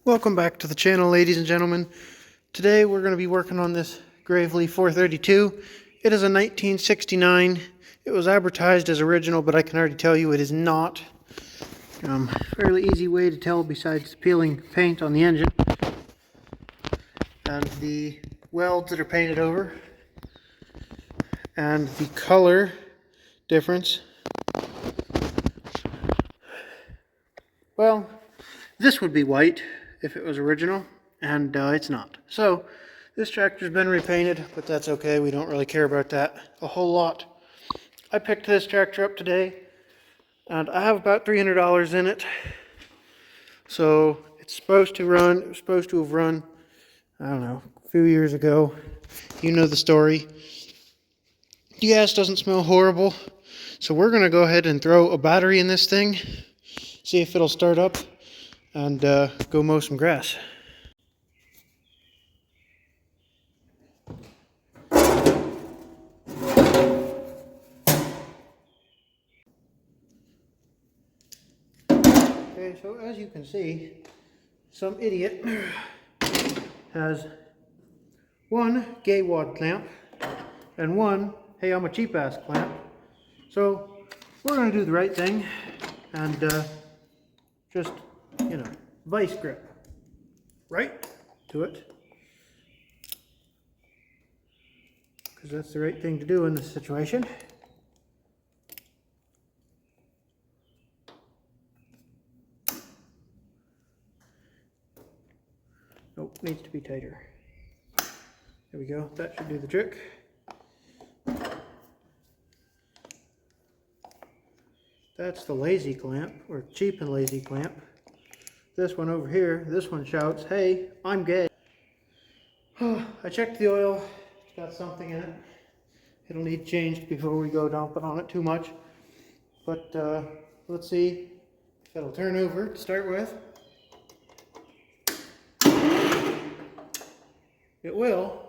Welcome back to the channel, ladies and gentlemen. Today we're going to be working on this Gravely 432. It is a 1969. It was advertised as original, but I can already tell you it is not. Fairly easy way to tell besides peeling paint on the engine and the welds that are painted over and the color difference. Well, this would be white if it was original, and it's not. So this tractor's been repainted, but that's okay. We don't really care about that a whole lot. I picked this tractor up today, and I have about $300 in it. So it's supposed to run. It was supposed to have run, I don't know, a few years ago. You know the story. The gas doesn't smell horrible, so we're going to go ahead and throw a battery in this thing, see if it'll start up, and go mow some grass. Okay, so as you can see, some idiot has one gay wad clamp and one hey I'm a cheap ass clamp. So we're going to do the right thing and just, you know, vice grip right to it, because that's the right thing to do in this situation. Nope, needs to be tighter. There we go, that should do the trick. That's the lazy clamp, or cheap and lazy clamp. This one over here, this one shouts, hey, I'm gay. I checked the oil, it's got something in it. It'll need changed before we go dumping on it too much. But let's see if it'll turn over to start with. It will.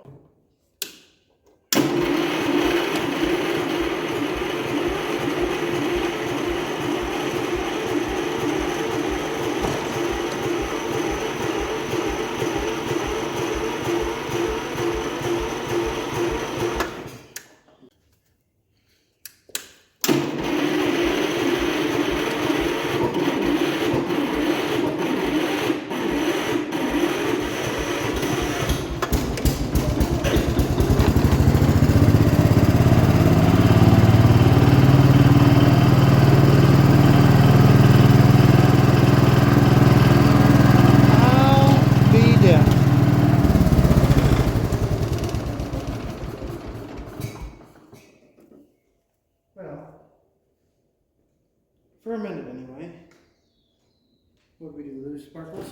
Well, for a minute anyway. What did we do, lose sparkles?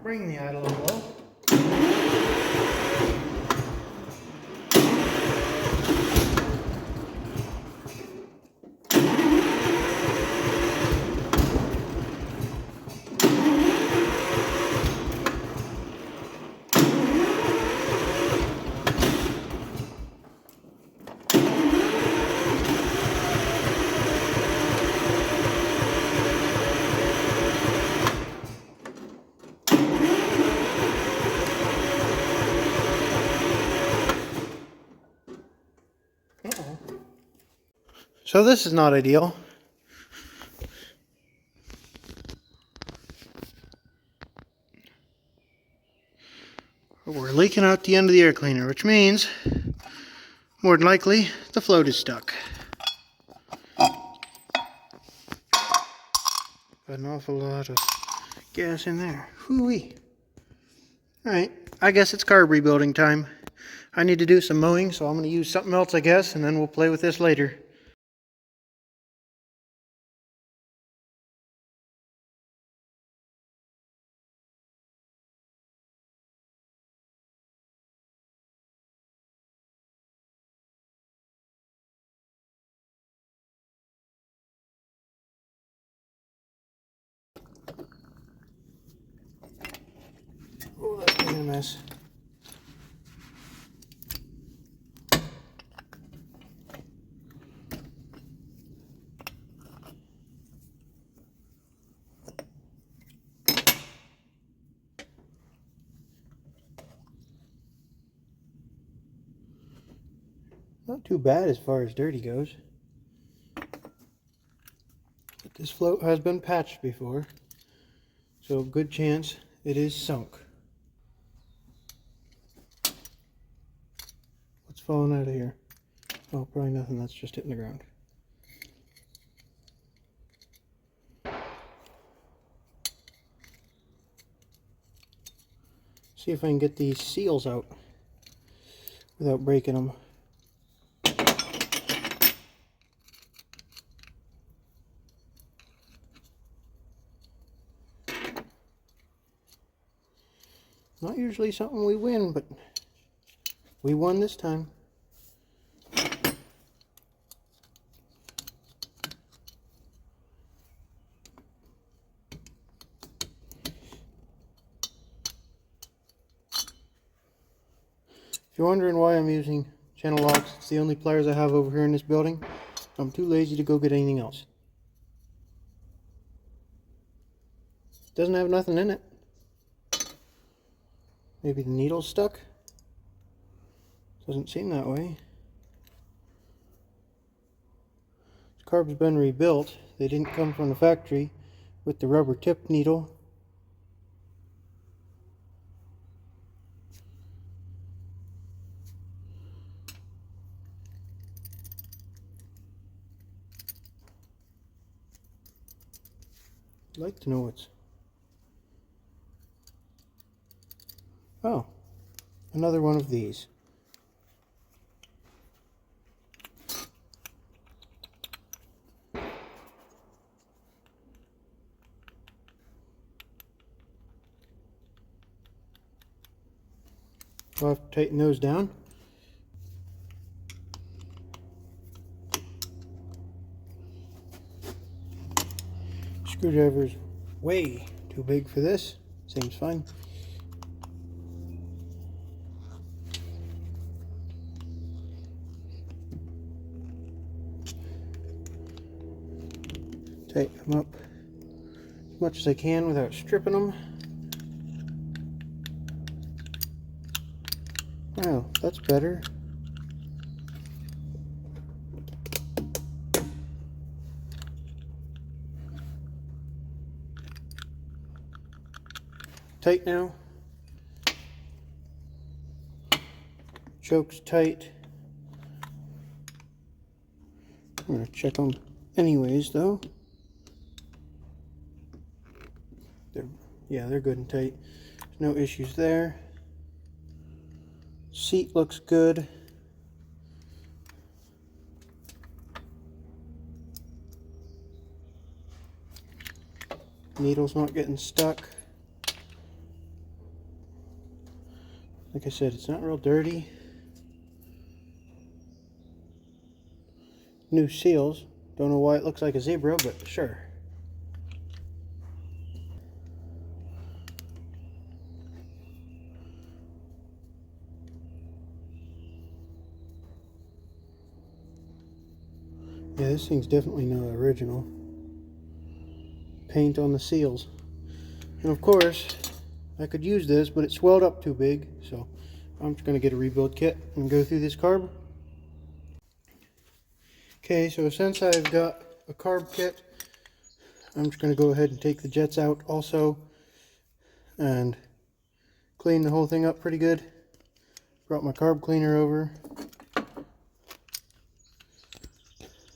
Bring the idle low. So this is not ideal. We're leaking out the end of the air cleaner, which means, more than likely, the float is stuck. An awful lot of gas in there. Hoo-wee. Alright, I guess it's carb rebuilding time. I need to do some mowing, so I'm going to use something else, I guess, and then we'll play with this later. making a mess. Not too bad as far as dirty goes. But this float has been patched before, so good chance it is sunk. What's falling out of here? Oh, probably nothing, that's just hitting the ground. See if I can get these seals out without breaking them. Not usually something we win, but we won this time. If you're wondering why I'm using channel locks, it's the only pliers I have over here in this building. I'm too lazy to go get anything else. Doesn't have nothing in it. Maybe the needle's stuck? Doesn't seem that way. This carb's been rebuilt. They didn't come from the factory with the rubber tip needle. I'd like to know what's... Oh, another one of these. I'll have to tighten those down. Screwdriver's way too big for this. Seems fine. Tighten them up as much as I can without stripping them. Wow, that's better. Tight now. Choke's tight. I'm going to check them anyways though. They're good and tight. There's no issues there. Seat looks good. Needle's not getting stuck. Like I said, it's not real dirty. New seals. Don't know why it looks like a zebra, but sure. Yeah, this thing's definitely not original. Paint on the seals. And of course, I could use this, but it swelled up too big, so I'm just going to get a rebuild kit and go through this carb. Okay, so since I've got a carb kit, I'm just going to go ahead and take the jets out also and clean the whole thing up pretty good. Brought my carb cleaner over.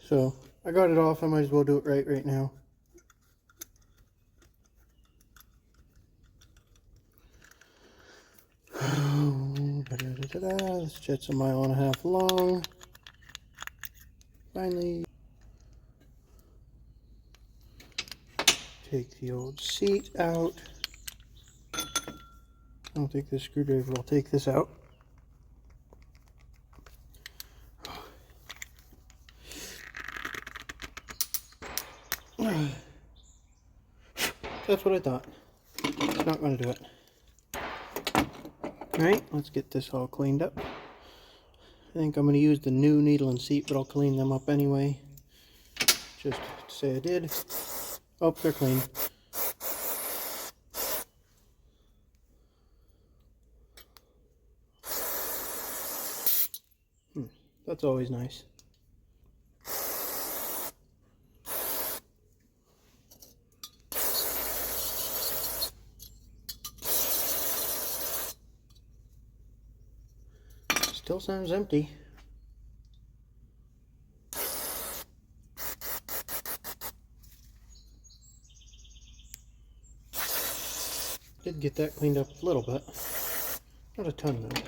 So I got it off, I might as well do it right now. This jet's 1.5 miles long. Finally, take the old seat out. I don't think this screwdriver will take this out. That's what I thought. It's not going to do it. Alright, let's get this all cleaned up. I think I'm going to use the new needle and seat, but I'll clean them up anyway. Just to say I did. Oh, they're clean. That's always nice. Still sounds empty. Did get that cleaned up a little bit. Not a ton though.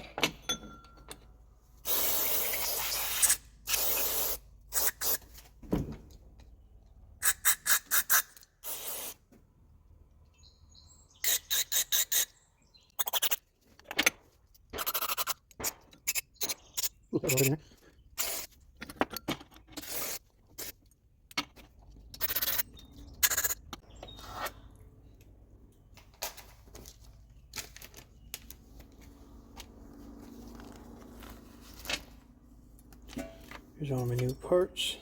Here's all my new parts.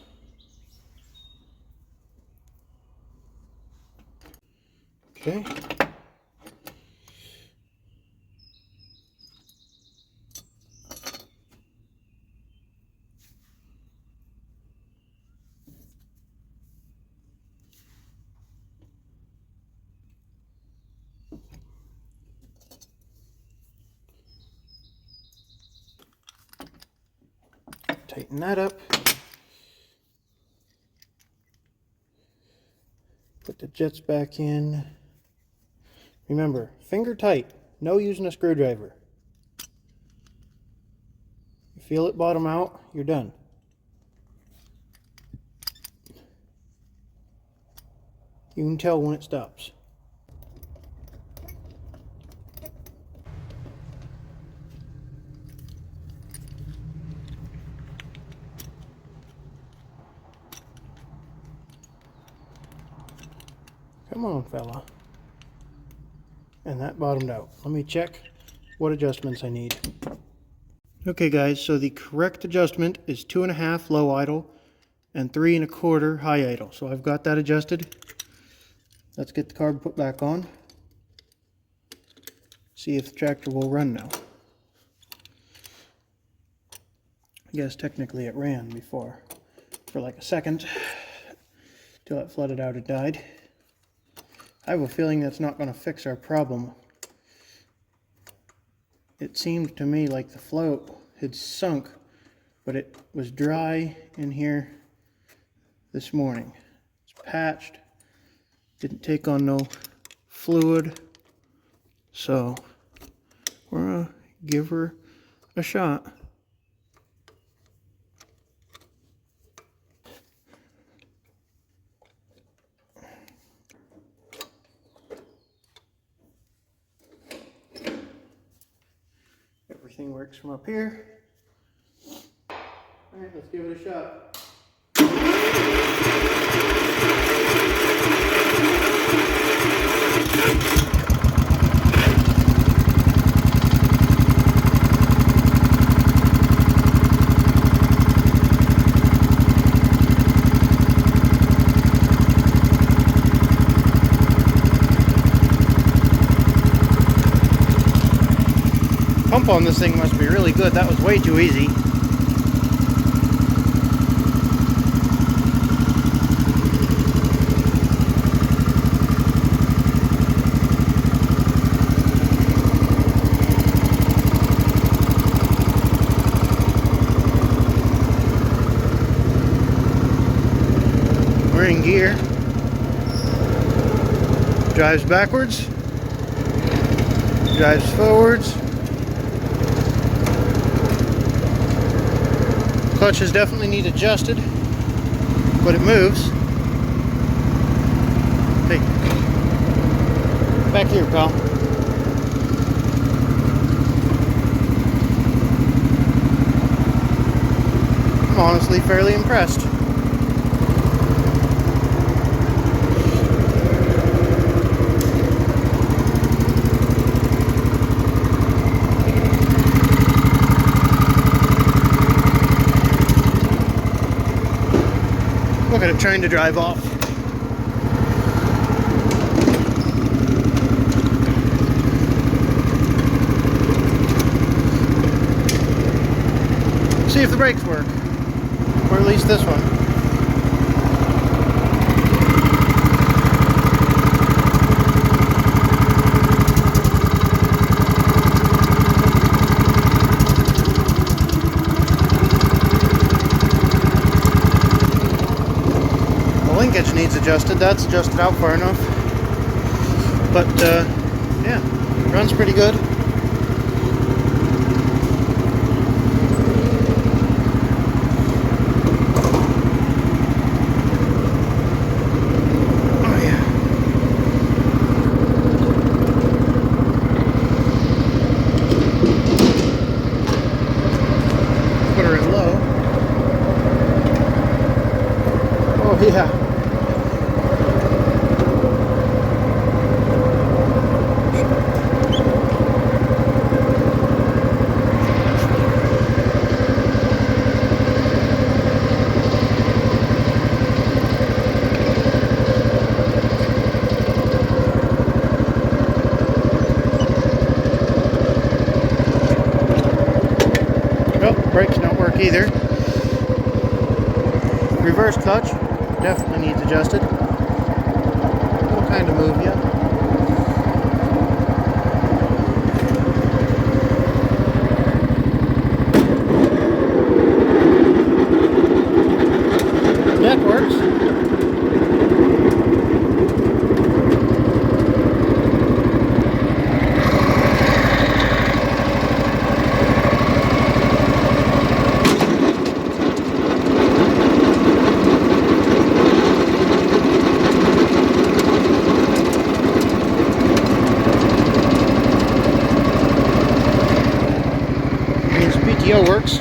Okay. Tighten that up. Put the jets back in. Remember, finger tight. No using a screwdriver. You feel it bottom out, you're done. You can tell when it stops. Come on, fella. And that bottomed out. Let me check what adjustments I need. Okay guys, so the correct adjustment is 2.5 low idle and 3 1/4 high idle. So I've got that adjusted. Let's get the carb put back on. See if the tractor will run now. I guess technically it ran before for like a second till it flooded out and died. I have a feeling that's not going to fix our problem. It seemed to me like the float had sunk, but it was dry in here this morning. It's patched, didn't take on no fluid, so we're gonna give her a shot. Everything works from up here. All right, let's give it a shot. Pump on this thing must be really good. That was way too easy. We're in gear. Drives backwards. Drives forwards. Clutches definitely need adjusted, but it moves. Hey, back here, pal. I'm honestly fairly impressed. Look at it trying to drive off. See if the brakes work, or at least this one. The linkage needs adjusted. That's adjusted out far enough, but yeah, runs pretty good. Yeah. Nope, brakes don't work either. Reverse clutch definitely needs adjusted. It'll kind of move you. That works. PTO works.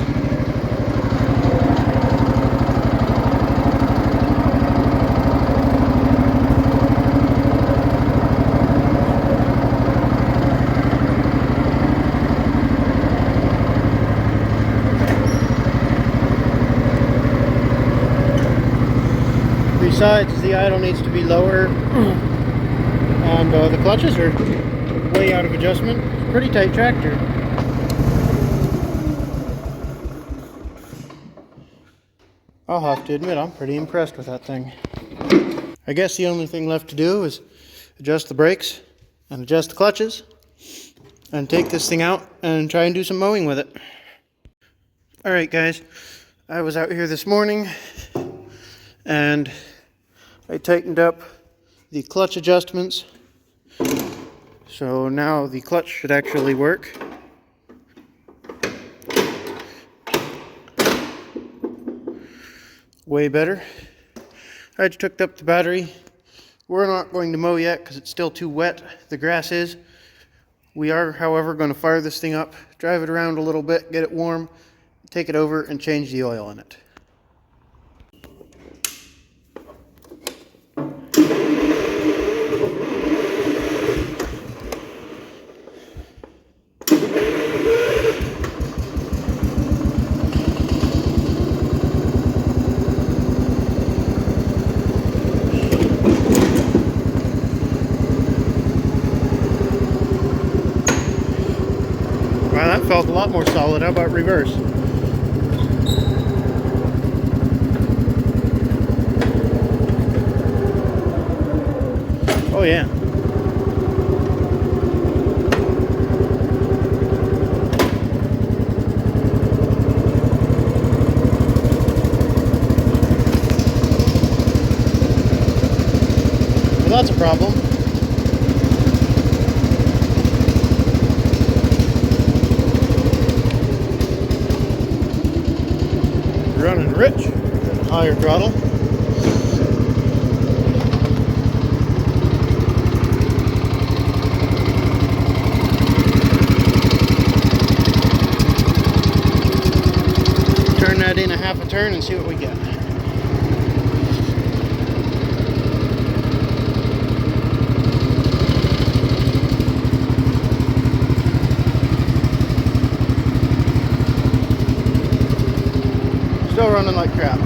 Besides, the idle needs to be lower, and the clutches are way out of adjustment. It's a pretty tight tractor. I'll have to admit, I'm pretty impressed with that thing. I guess the only thing left to do is adjust the brakes and adjust the clutches and take this thing out and try and do some mowing with it. Alright guys, I was out here this morning and I tightened up the clutch adjustments, so now the clutch should actually work. Way better. I just hooked up the battery. We're not going to mow yet because it's still too wet. The grass is. We are, however, going to fire this thing up, drive it around a little bit, get it warm, take it over and change the oil in it. Wow, that felt a lot more solid. How about reverse? Oh yeah. Well, that's a problem. Running rich, higher throttle. Turn that in a half a turn and see what we get. Still running like crap.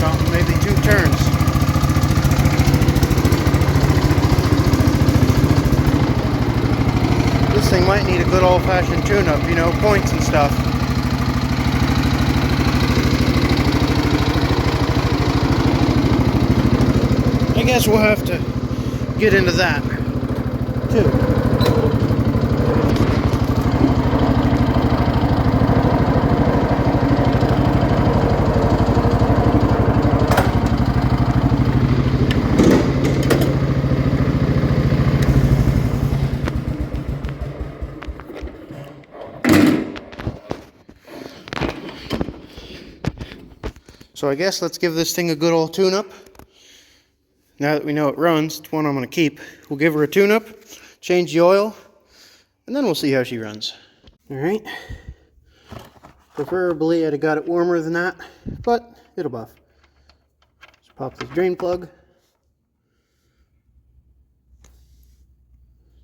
about maybe 2 turns. This thing might need a good old-fashioned tune-up, you know, points and stuff. I guess we'll have to get into that, too. So I guess let's give this thing a good old tune-up. Now that we know it runs, it's one I'm going to keep. We'll give her a tune-up, change the oil, and then we'll see how she runs. Alright. Preferably I'd have got it warmer than that, but it'll buff. Just pop this drain plug.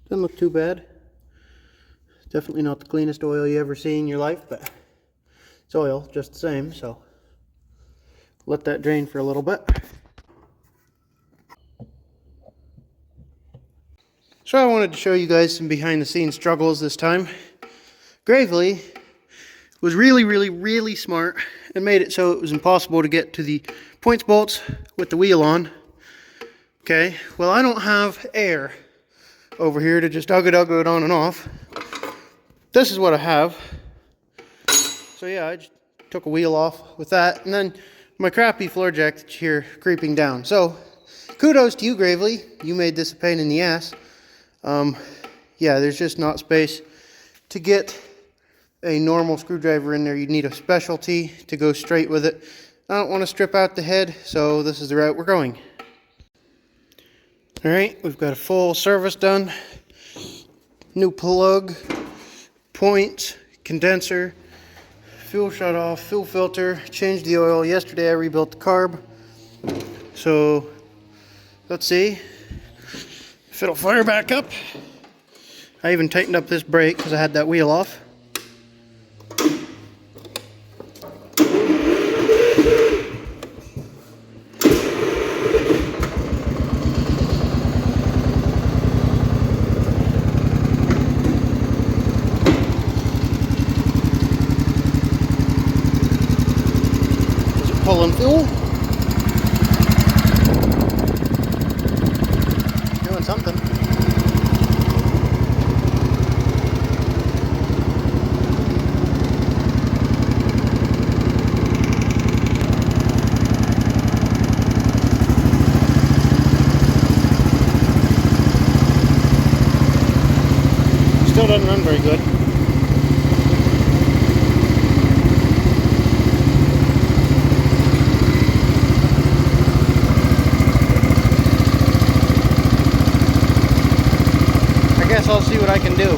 Doesn't look too bad. Definitely not the cleanest oil you ever see in your life, but it's oil just the same, so let that drain for a little bit. So I wanted to show you guys some behind the scenes struggles this time. Gravely was really smart and made it so it was impossible to get to the points bolts with the wheel on. Okay, well I don't have air over here to just ugga it on and off. This is what I have. So yeah, I just took a wheel off with that, and then my crappy floor jack that you hear creeping down. So kudos to you, Gravely. You made this a pain in the ass. Yeah, there's just not space to get a normal screwdriver in there. You'd need a specialty to go straight with it. I don't want to strip out the head, so this is the route we're going. Alright, we've got a full service done. New plug, points, condenser, fuel shut off, fuel filter, changed the oil. Yesterday I rebuilt the carb. So let's see if it'll fire back up. I even tightened up this brake because I had that wheel off. Is it pulling fuel? Doing something. Still doesn't run very good. I guess I'll see what I can do.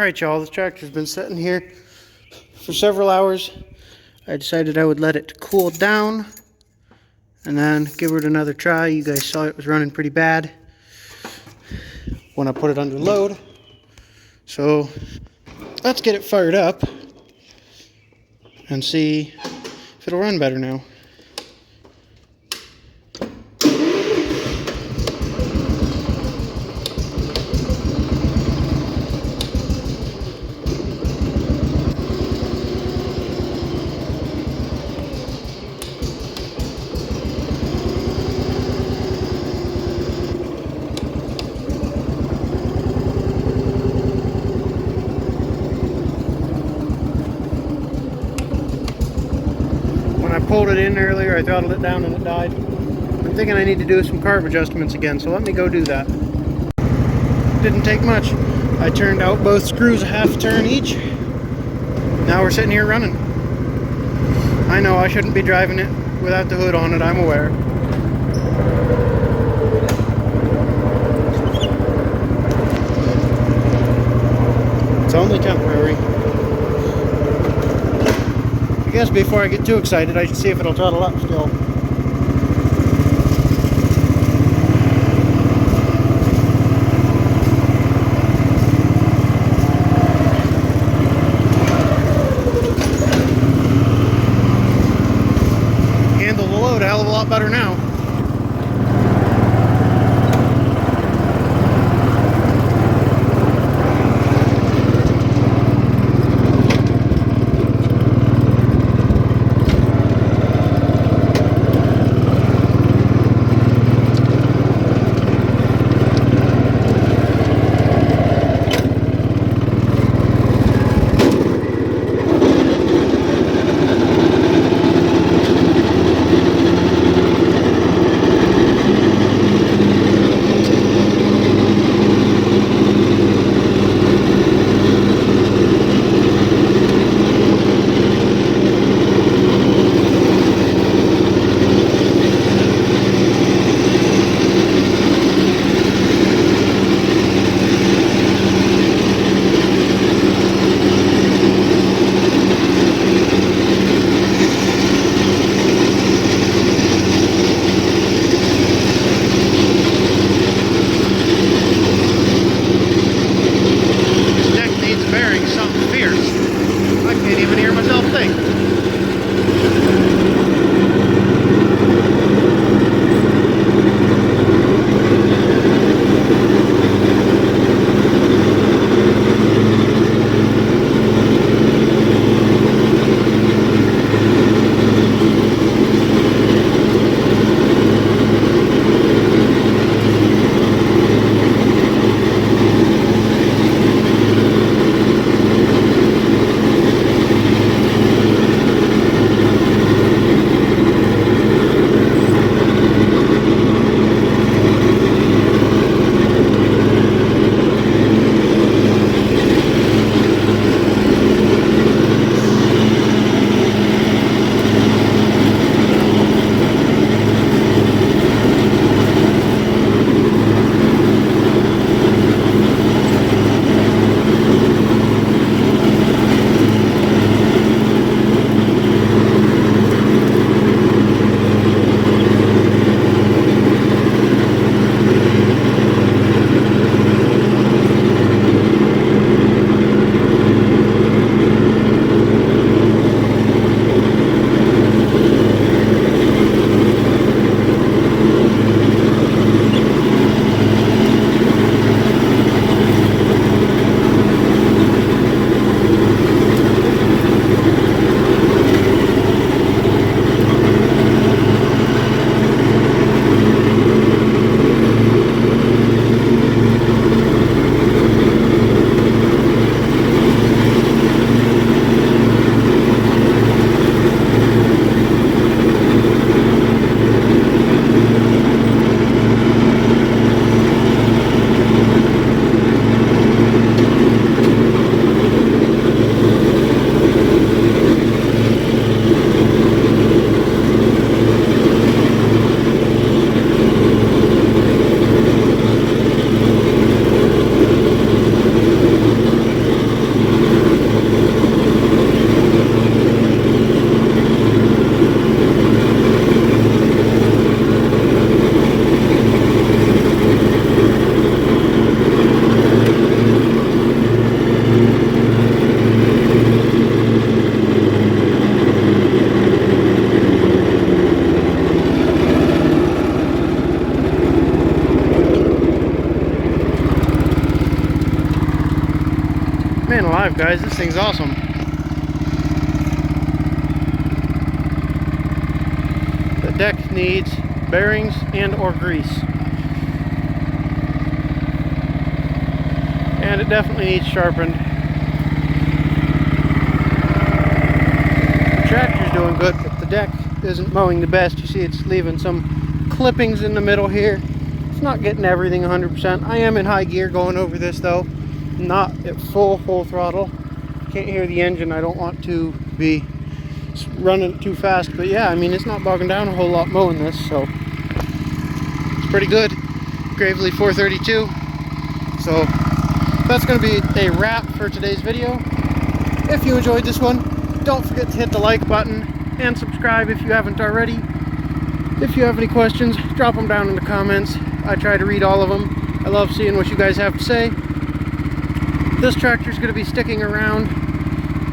Alright y'all, this tractor's been sitting here for several hours. I decided I would let it cool down and then give it another try. You guys saw it was running pretty bad when I put it under load. So let's get it fired up and see if it'll run better now. I pulled it in earlier, I throttled it down and it died. I'm thinking I need to do some carb adjustments again, so let me go do that. Didn't take much. I turned out both screws a half turn each. Now we're sitting here running. I know I shouldn't be driving it without the hood on it, I'm aware. It's only temporary. I guess before I get too excited, I should see if it'll throttle up still. Handle the load a hell of a lot better now. alive, guys. This thing's awesome. The deck needs bearings and or grease. And it definitely needs sharpened. The tractor's doing good, but the deck isn't mowing the best. You see it's leaving some clippings in the middle here. It's not getting everything 100%. I am in high gear going over this though, not at full throttle. Can't hear the engine. I don't want to be running too fast, but yeah, I mean, it's not bogging down a whole lot mowing this, so it's pretty good. Gravely 432. So that's going to be a wrap for today's video. If you enjoyed this one, don't forget to hit the like button and subscribe if you haven't already. If you have any questions, drop them down in the comments. I try to read all of them. I love seeing what you guys have to say. This tractor is going to be sticking around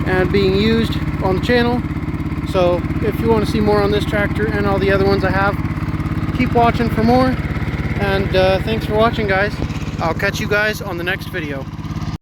and being used on the channel. So if you want to see more on this tractor and all the other ones I have, keep watching for more. And thanks for watching, guys. I'll catch you guys on the next video.